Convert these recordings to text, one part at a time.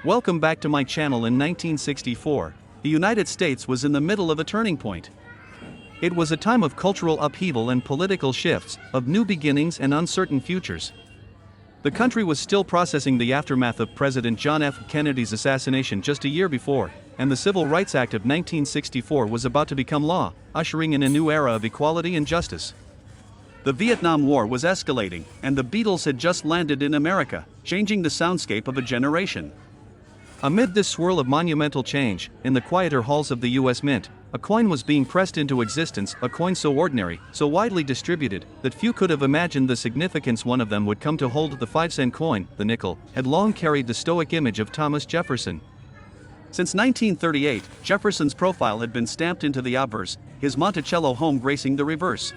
Welcome back to my channel. In 1964, the United States was in the middle of a turning point. It was a time of cultural upheaval and political shifts, of new beginnings and uncertain futures. The country was still processing the aftermath of President John F. Kennedy's assassination just a year before, and the Civil Rights Act of 1964 was about to become law, ushering in a new era of equality and justice. The Vietnam War was escalating, and the Beatles had just landed in America, changing the soundscape of a generation. Amid this swirl of monumental change, in the quieter halls of the U.S. Mint, a coin was being pressed into existence, a coin so ordinary, so widely distributed, that few could have imagined the significance one of them would come to hold. The 5-cent coin, the nickel, had long carried the stoic image of Thomas Jefferson. Since 1938, Jefferson's profile had been stamped into the obverse, his Monticello home gracing the reverse.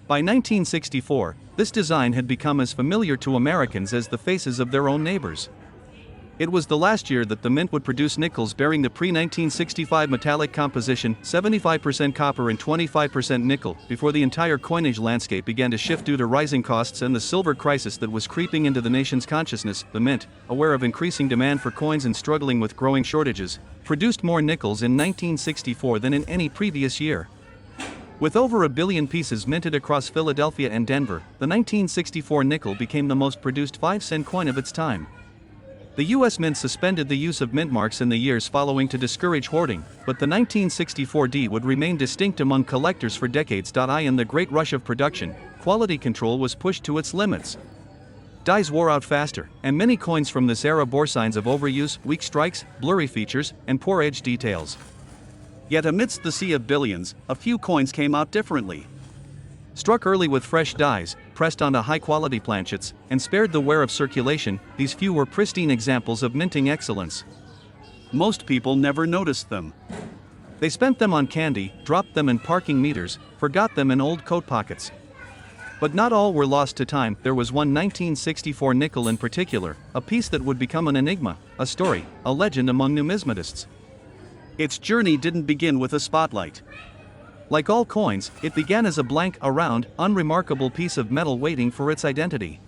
By 1964, this design had become as familiar to Americans as the faces of their own neighbors. It was the last year that the Mint would produce nickels bearing the pre-1965 metallic composition, 75% copper and 25% nickel, before the entire coinage landscape began to shift due to rising costs and the silver crisis that was creeping into the nation's consciousness. The Mint, aware of increasing demand for coins and struggling with growing shortages, produced more nickels in 1964 than in any previous year. With over 1 billion pieces minted across Philadelphia and Denver, the 1964 nickel became the most produced 5-cent coin of its time. The U.S. Mint suspended the use of mint marks in the years following to discourage hoarding, but the 1964 D would remain distinct among collectors for decades. In the great rush of production, quality control was pushed to its limits. Dies wore out faster, and many coins from this era bore signs of overuse, weak strikes, blurry features, and poor edge details. Yet amidst the sea of billions, a few coins came out differently. Struck early with fresh dies, pressed onto high-quality planchets, and spared the wear of circulation, these few were pristine examples of minting excellence. Most people never noticed them. They spent them on candy, dropped them in parking meters, forgot them in old coat pockets. But not all were lost to time. There was one 1964 nickel in particular, a piece that would become an enigma, a story, a legend among numismatists. Its journey didn't begin with a spotlight. Like all coins, it began as a blank, a round, unremarkable piece of metal waiting for its identity.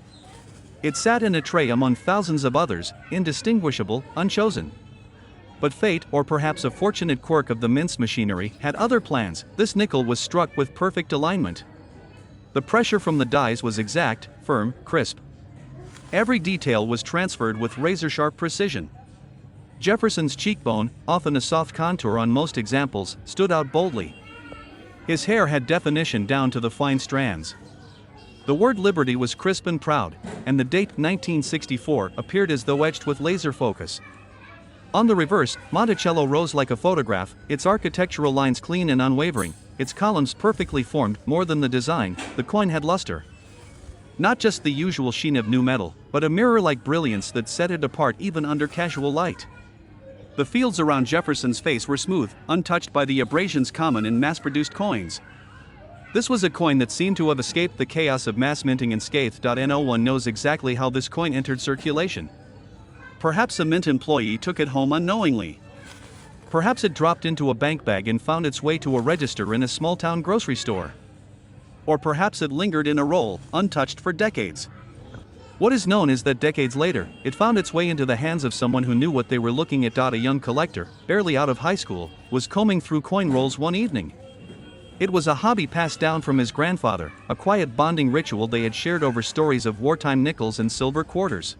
It sat in a tray among thousands of others, indistinguishable, unchosen. But fate, or perhaps a fortunate quirk of the Mint's machinery, had other plans. This nickel was struck with perfect alignment. The pressure from the dies was exact, firm, crisp. Every detail was transferred with razor-sharp precision. Jefferson's cheekbone, often a soft contour on most examples, stood out boldly. His hair had definition down to the fine strands. The word liberty was crisp and proud, and the date 1964 appeared as though etched with laser focus. On the reverse, Monticello rose like a photograph, its architectural lines clean and unwavering, its columns perfectly formed. More than the design, the coin had luster. Not just the usual sheen of new metal, but a mirror-like brilliance that set it apart even under casual light. The fields around Jefferson's face were smooth, untouched by the abrasions common in mass-produced coins. This was a coin that seemed to have escaped the chaos of mass minting unscathed. No one knows exactly how this coin entered circulation. Perhaps a mint employee took it home unknowingly. Perhaps it dropped into a bank bag and found its way to a register in a small-town grocery store. Or perhaps it lingered in a roll, untouched for decades. What is known is that decades later, it found its way into the hands of someone who knew what they were looking at. A young collector, barely out of high school, was combing through coin rolls one evening. It was a hobby passed down from his grandfather, a quiet bonding ritual they had shared over stories of wartime nickels and silver quarters.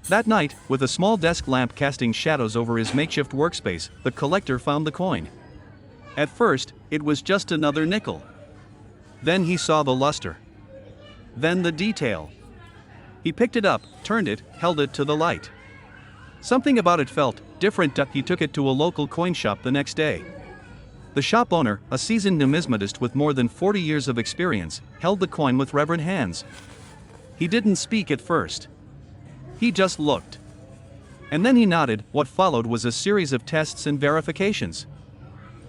That night, with a small desk lamp casting shadows over his makeshift workspace, the collector found the coin. At first, it was just another nickel. Then he saw the luster. Then the detail. He picked it up, turned it, held it to the light. Something about it felt different. He took it to a local coin shop the next day. The shop owner, a seasoned numismatist with more than 40 years of experience, held the coin with reverent hands. He didn't speak at first. He just looked. And then he nodded. What followed was a series of tests and verifications.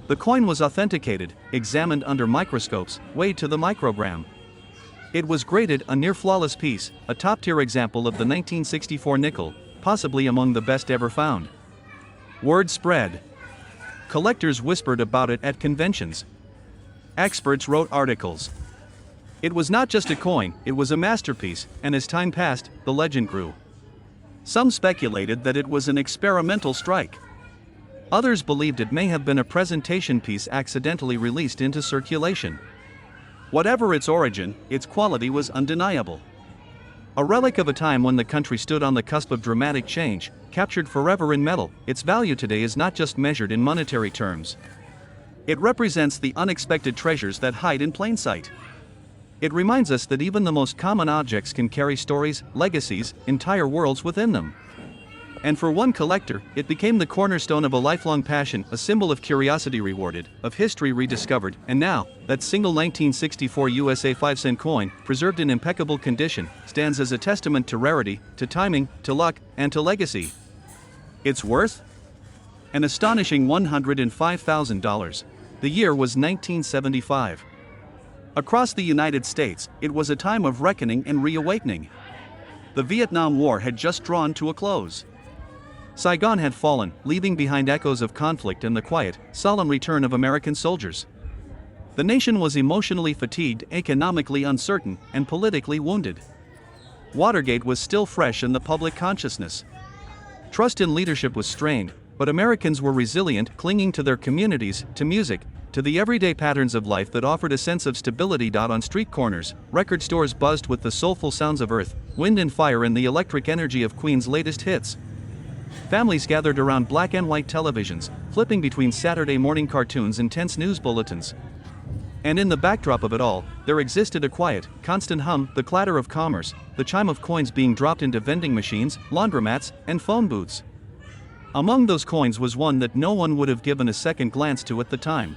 The coin was authenticated, examined under microscopes, weighed to the microgram. It was graded a near-flawless piece, a top-tier example of the 1964 nickel, possibly among the best ever found. Word spread. Collectors whispered about it at conventions. Experts wrote articles. It was not just a coin, it was a masterpiece, and as time passed, the legend grew. Some speculated that it was an experimental strike. Others believed it may have been a presentation piece accidentally released into circulation. Whatever its origin, its quality was undeniable. A relic of a time when the country stood on the cusp of dramatic change, captured forever in metal, its value today is not just measured in monetary terms. It represents the unexpected treasures that hide in plain sight. It reminds us that even the most common objects can carry stories, legacies, entire worlds within them. And for one collector, it became the cornerstone of a lifelong passion, a symbol of curiosity rewarded, of history rediscovered, and now, that single 1964 USA 5-cent coin, preserved in impeccable condition, stands as a testament to rarity, to timing, to luck, and to legacy. Its worth? An astonishing $105,000. The year was 1975. Across the United States, it was a time of reckoning and reawakening. The Vietnam War had just drawn to a close. Saigon had fallen, leaving behind echoes of conflict and the quiet, solemn return of American soldiers. The nation was emotionally fatigued, economically uncertain, and politically wounded. Watergate was still fresh in the public consciousness. Trust in leadership was strained, but Americans were resilient, clinging to their communities, to music, to the everyday patterns of life that offered a sense of stability. On street corners, record stores buzzed with the soulful sounds of earth, wind and fire and the electric energy of Queen's latest hits. Families gathered around black and white televisions, flipping between Saturday morning cartoons and tense news bulletins. And in the backdrop of it all, there existed a quiet, constant hum, the clatter of commerce, the chime of coins being dropped into vending machines, laundromats, and phone booths. Among those coins was one that no one would have given a second glance to at the time.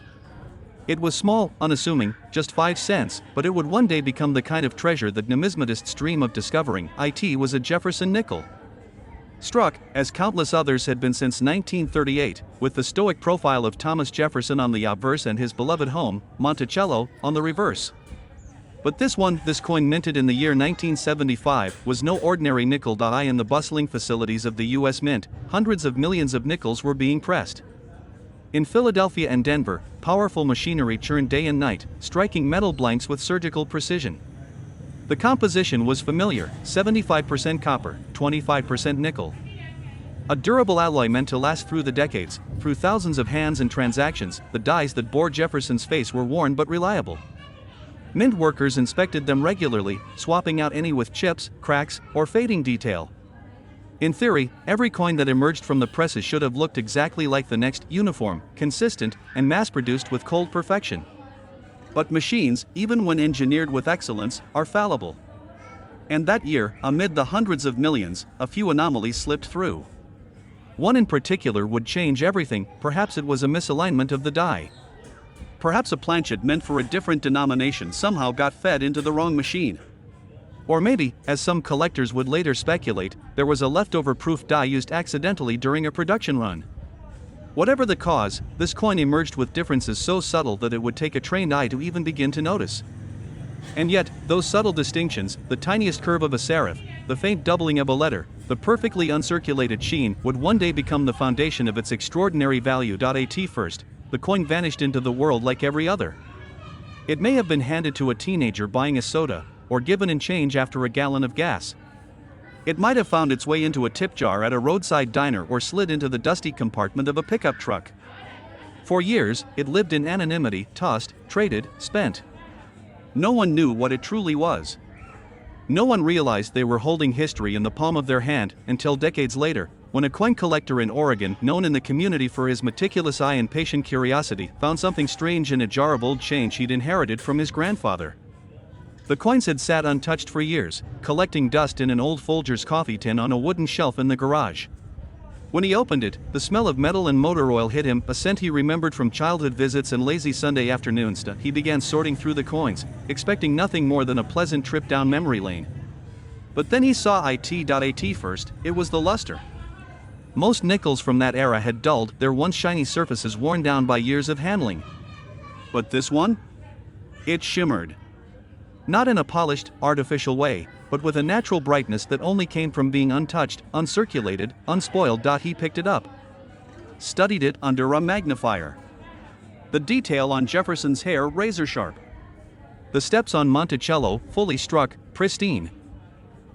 It was small, unassuming, just 5 cents, but it would one day become the kind of treasure that numismatists dream of discovering. It was a Jefferson nickel. Struck, as countless others had been since 1938, with the stoic profile of Thomas Jefferson on the obverse and his beloved home, Monticello, on the reverse. But this coin minted in the year 1975, was no ordinary nickel. In the bustling facilities of the U.S. Mint, hundreds of millions of nickels were being pressed. In Philadelphia and Denver, powerful machinery churned day and night, striking metal blanks with surgical precision. The composition was familiar: 75% copper, 25% nickel. A durable alloy meant to last through the decades, through thousands of hands and transactions. The dies that bore Jefferson's face were worn but reliable. Mint workers inspected them regularly, swapping out any with chips, cracks, or fading detail. In theory, every coin that emerged from the presses should have looked exactly like the next, uniform, consistent, and mass-produced with cold perfection. But machines, even when engineered with excellence, are fallible. And that year, amid the hundreds of millions, a few anomalies slipped through. One in particular would change everything. Perhaps it was a misalignment of the die. Perhaps a planchet meant for a different denomination somehow got fed into the wrong machine. Or maybe, as some collectors would later speculate, there was a leftover proof die used accidentally during a production run. Whatever the cause, this coin emerged with differences so subtle that it would take a trained eye to even begin to notice. And yet, those subtle distinctions, the tiniest curve of a serif, the faint doubling of a letter, the perfectly uncirculated sheen, would one day become the foundation of its extraordinary value. At first, the coin vanished into the world like every other. It may have been handed to a teenager buying a soda, or given in change after a gallon of gas. It might have found its way into a tip jar at a roadside diner or slid into the dusty compartment of a pickup truck. For years, it lived in anonymity, tossed, traded, spent. No one knew what it truly was. No one realized they were holding history in the palm of their hand until decades later, when a coin collector in Oregon, known in the community for his meticulous eye and patient curiosity, found something strange in a jar of old change he'd inherited from his grandfather. The coins had sat untouched for years, collecting dust in an old Folgers coffee tin on a wooden shelf in the garage. When he opened it, the smell of metal and motor oil hit him, a scent he remembered from childhood visits and lazy Sunday afternoons. He began sorting through the coins, expecting nothing more than a pleasant trip down memory lane. But then he saw it. First, it was the luster. Most nickels from that era had dulled, their once shiny surfaces worn down by years of handling. But this one? It shimmered. Not in a polished, artificial way, but with a natural brightness that only came from being untouched, uncirculated, unspoiled. He picked it up. Studied it under a magnifier. The detail on Jefferson's hair razor sharp. The steps on Monticello, fully struck, pristine.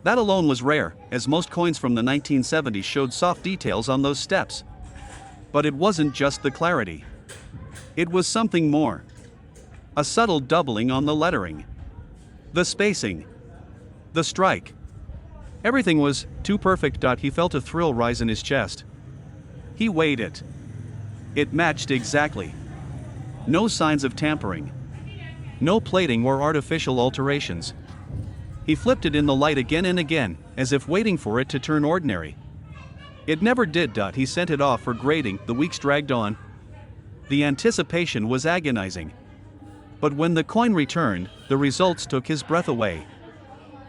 That alone was rare, as most coins from the 1970s showed soft details on those steps. But it wasn't just the clarity. It was something more. A subtle doubling on the lettering. The spacing. The strike. Everything was too perfect. He felt a thrill rise in his chest. He weighed it. It matched exactly. No signs of tampering. No plating or artificial alterations. He flipped it in the light again and again, as if waiting for it to turn ordinary. It never did. He sent it off for grading. The weeks dragged on. The anticipation was agonizing. But when the coin returned, the results took his breath away.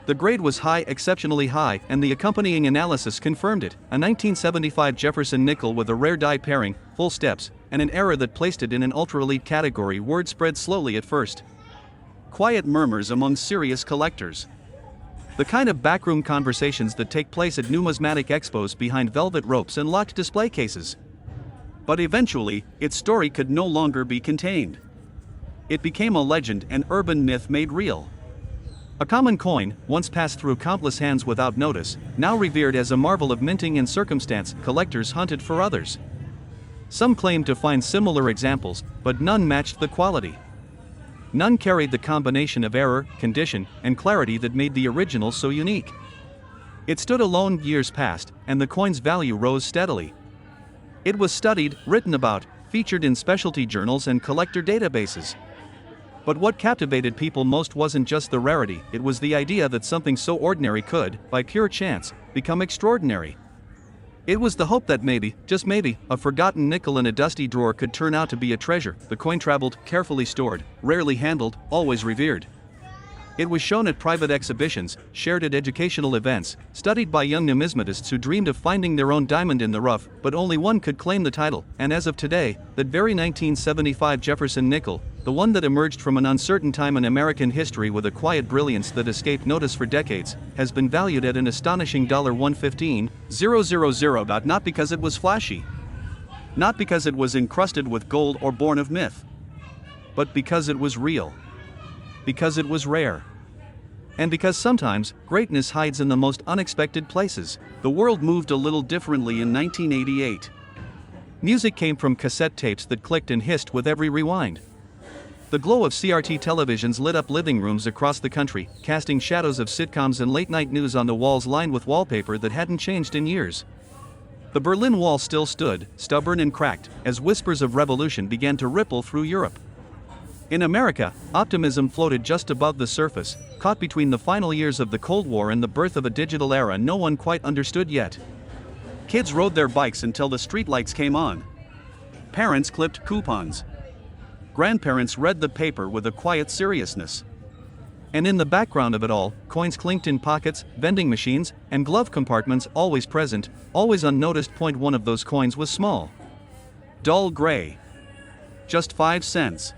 The grade was high, exceptionally high, and the accompanying analysis confirmed it. A 1975 Jefferson nickel with a rare die pairing, full steps, and an error that placed it in an ultra-elite category. Word spread slowly at first. Quiet murmurs among serious collectors. The kind of backroom conversations that take place at numismatic expos behind velvet ropes and locked display cases. But eventually, its story could no longer be contained. It became a legend, an urban myth made real. A common coin, once passed through countless hands without notice, now revered as a marvel of minting and circumstance. Collectors hunted for others. Some claimed to find similar examples, but none matched the quality. None carried the combination of error, condition, and clarity that made the original so unique. It stood alone. Years passed, and the coin's value rose steadily. It was studied, written about, featured in specialty journals and collector databases. But what captivated people most wasn't just the rarity, it was the idea that something so ordinary could, by pure chance, become extraordinary. It was the hope that maybe, just maybe, a forgotten nickel in a dusty drawer could turn out to be a treasure. The coin traveled, carefully stored, rarely handled, always revered. It was shown at private exhibitions, shared at educational events, studied by young numismatists who dreamed of finding their own diamond in the rough, but only one could claim the title. And as of today, that very 1975 Jefferson nickel, the one that emerged from an uncertain time in American history with a quiet brilliance that escaped notice for decades, has been valued at an astonishing $115,000. Not because it was flashy. Not because it was encrusted with gold or born of myth. But because it was real. Because it was rare. And because sometimes, greatness hides in the most unexpected places. The world moved a little differently in 1988. Music came from cassette tapes that clicked and hissed with every rewind. The glow of CRT televisions lit up living rooms across the country, casting shadows of sitcoms and late-night news on the walls lined with wallpaper that hadn't changed in years. The Berlin Wall still stood, stubborn and cracked, as whispers of revolution began to ripple through Europe. In America, optimism floated just above the surface, caught between the final years of the Cold War and the birth of a digital era no one quite understood yet. Kids rode their bikes until the streetlights came on. Parents clipped coupons. Grandparents read the paper with a quiet seriousness. And in the background of it all, coins clinked in pockets, vending machines, and glove compartments, always present, always unnoticed. One of those coins was small. Dull gray. Just 5 cents.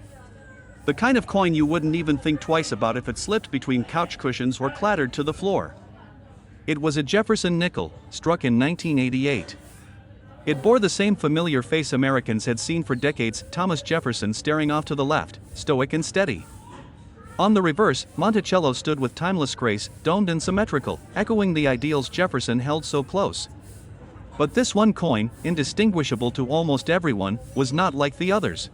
The kind of coin you wouldn't even think twice about if it slipped between couch cushions or clattered to the floor. It was a Jefferson nickel, struck in 1988. It bore the same familiar face Americans had seen for decades, Thomas Jefferson staring off to the left, stoic and steady. On the reverse, Monticello stood with timeless grace, domed and symmetrical, echoing the ideals Jefferson held so close. But this one coin, indistinguishable to almost everyone, was not like the others.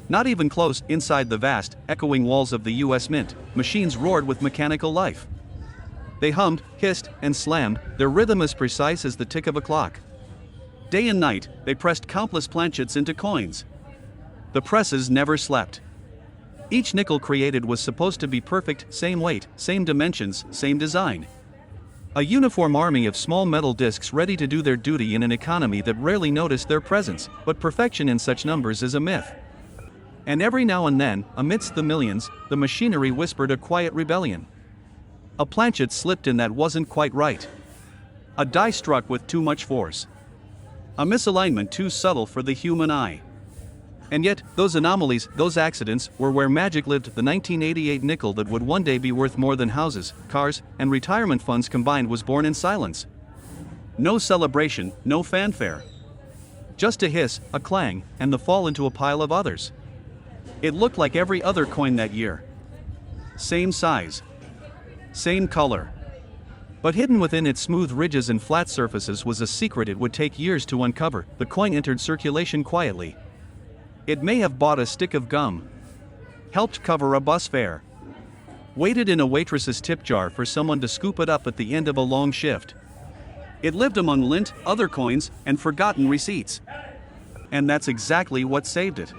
Not even close. Inside the vast, echoing walls of the U.S. Mint, machines roared with mechanical life. They hummed, hissed, and slammed, their rhythm as precise as the tick of a clock. Day and night, they pressed countless planchets into coins. The presses never slept. Each nickel created was supposed to be perfect, same weight, same dimensions, same design. A uniform army of small metal discs ready to do their duty in an economy that rarely noticed their presence, but perfection in such numbers is a myth. And every now and then, amidst the millions, the machinery whispered a quiet rebellion. A planchet slipped in that wasn't quite right. A die struck with too much force. A misalignment too subtle for the human eye. And yet, those anomalies, those accidents, were where magic lived. The 1988 nickel that would one day be worth more than houses, cars, and retirement funds combined was born in silence. No celebration, no fanfare. Just a hiss, a clang, and the fall into a pile of others. It looked like every other coin that year. Same size. Same color. But hidden within its smooth ridges and flat surfaces was a secret it would take years to uncover. The coin entered circulation quietly. It may have bought a stick of gum, helped cover a bus fare, waited in a waitress's tip jar for someone to scoop it up at the end of a long shift. It lived among lint, other coins, and forgotten receipts. And that's exactly what saved it.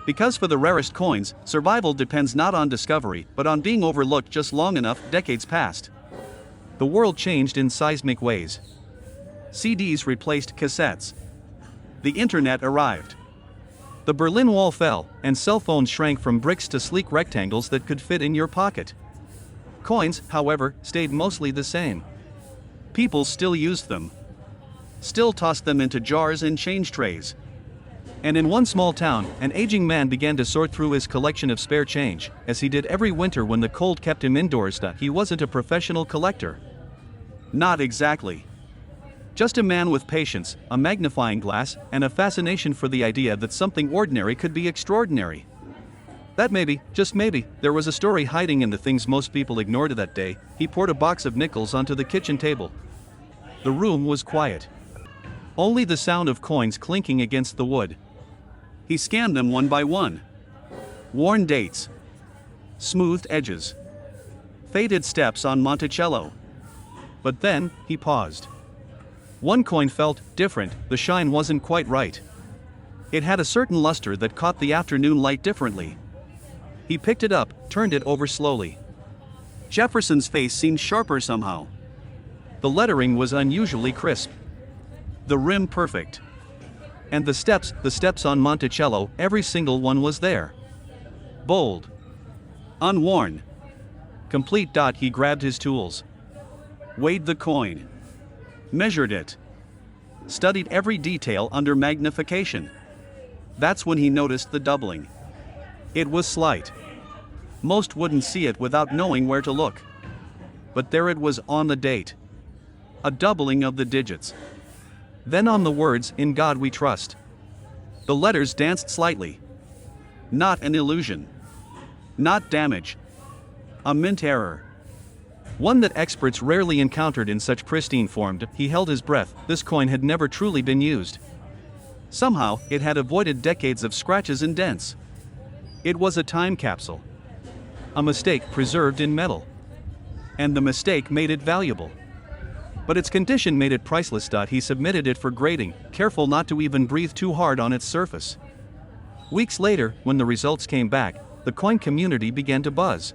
Because for the rarest coins, survival depends not on discovery, but on being overlooked just long enough. Decades passed. The world changed in seismic ways. CDs replaced cassettes. The internet arrived. The Berlin Wall fell, and cell phones shrank from bricks to sleek rectangles that could fit in your pocket. Coins, however, stayed mostly the same. People still used them, still tossed them into jars and change trays. And in one small town, an aging man began to sort through his collection of spare change, as he did every winter when the cold kept him indoors. He wasn't a professional collector. Not exactly. Just a man with patience, a magnifying glass, and a fascination for the idea that something ordinary could be extraordinary. That maybe, just maybe, there was a story hiding in the things most people ignored that day. He poured a box of nickels onto the kitchen table. The room was quiet. Only the sound of coins clinking against the wood. He scanned them one by one. Worn dates, smoothed edges, faded steps on Monticello. But then, he paused. One coin felt different. The shine wasn't quite right. It had a certain luster that caught the afternoon light differently. He picked it up, turned it over slowly. Jefferson's face seemed sharper somehow. The lettering was unusually crisp. The rim perfect. And the steps on Monticello, every single one was there. Bold. Unworn. Complete. He grabbed his tools. Weighed the coin. Measured it. Studied every detail under magnification. That's when he noticed the doubling. It was slight. Most wouldn't see it without knowing where to look. But there it was on the date. A doubling of the digits. Then on the words, "In God We Trust." The letters danced slightly. Not an illusion. Not damage. A mint error. One that experts rarely encountered in such pristine form. He held his breath. This coin had never truly been used. Somehow, it had avoided decades of scratches and dents. It was a time capsule. A mistake preserved in metal. And the mistake made it valuable. But its condition made it priceless. He submitted it for grading, careful not to even breathe too hard on its surface. Weeks later, when the results came back, the coin community began to buzz.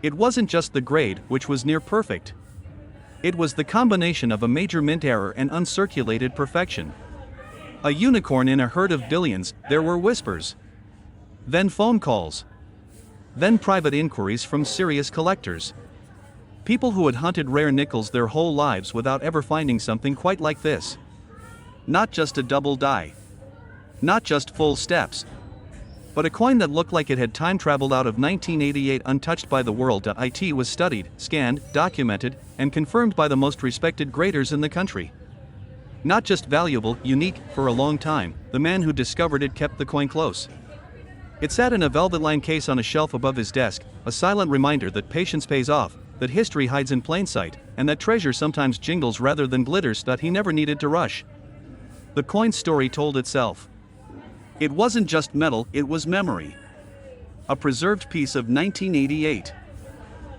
It wasn't just the grade, which was near perfect. It was the combination of a major mint error and uncirculated perfection. A unicorn in a herd of billions. There were whispers. Then phone calls. Then private inquiries from serious collectors. People who had hunted rare nickels their whole lives without ever finding something quite like this. Not just a double die. Not just full steps. But a coin that looked like it had time traveled out of 1988, untouched by the world. It was studied, scanned, documented, and confirmed by the most respected graders in the country. Not just valuable, unique. For a long time, the man who discovered it kept the coin close. It sat in a velvet-lined case on a shelf above his desk, a silent reminder that patience pays off, that history hides in plain sight, and that treasure sometimes jingles rather than glitters. He never needed to rush. The coin's story told itself. It wasn't just metal, it was memory. A preserved piece of 1988.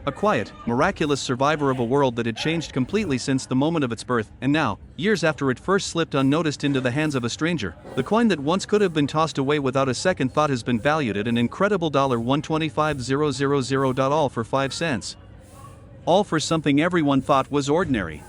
A quiet, miraculous survivor of a world that had changed completely since the moment of its birth, and now, years after it first slipped unnoticed into the hands of a stranger, the coin that once could have been tossed away without a second thought has been valued at an incredible $125,000, all for 5 cents. All for something everyone thought was ordinary.